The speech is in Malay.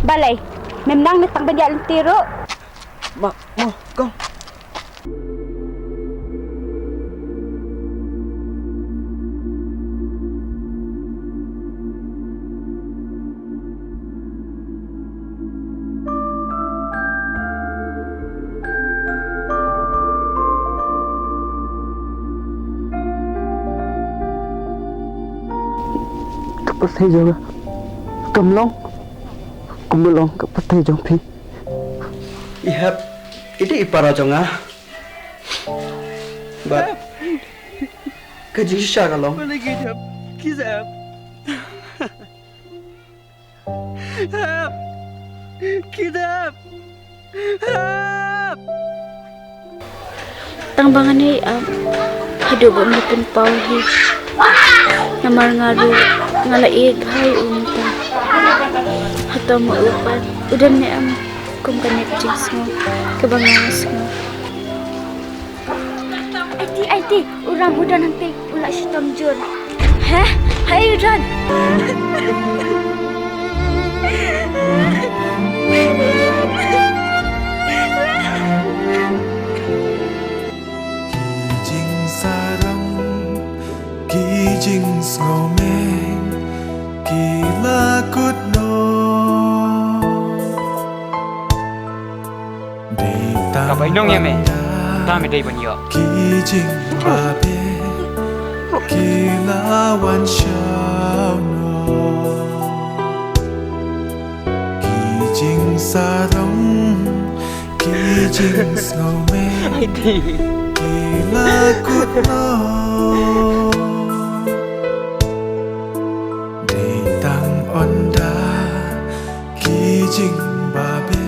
Balay, memang natang banyalan tiro. Mo, go. Kapag tayo Kamlong, kumulong kapag tayo dyan, Pi. Ihap, ini ipara dyan nga. But, kaji siya ka long. Malagi niya, kisap. Hap! Kisap! Hap! Tangbangan ni hidup mo pun pauhi. Namar ngaru ngalaig hay unta. Hato mo upan. Udan ni kung connectings mo. Kabangas mo. Ay ti, urang udan nanti. Ula si Tom Jun. Heh? Hay udan. Kijing ngomeng kilakut no Kapay nong yame, dami day banyo. Kijing babe kilawan siyaw no Kijing sarong kijing ngomeng kilakut no Onda kijing babe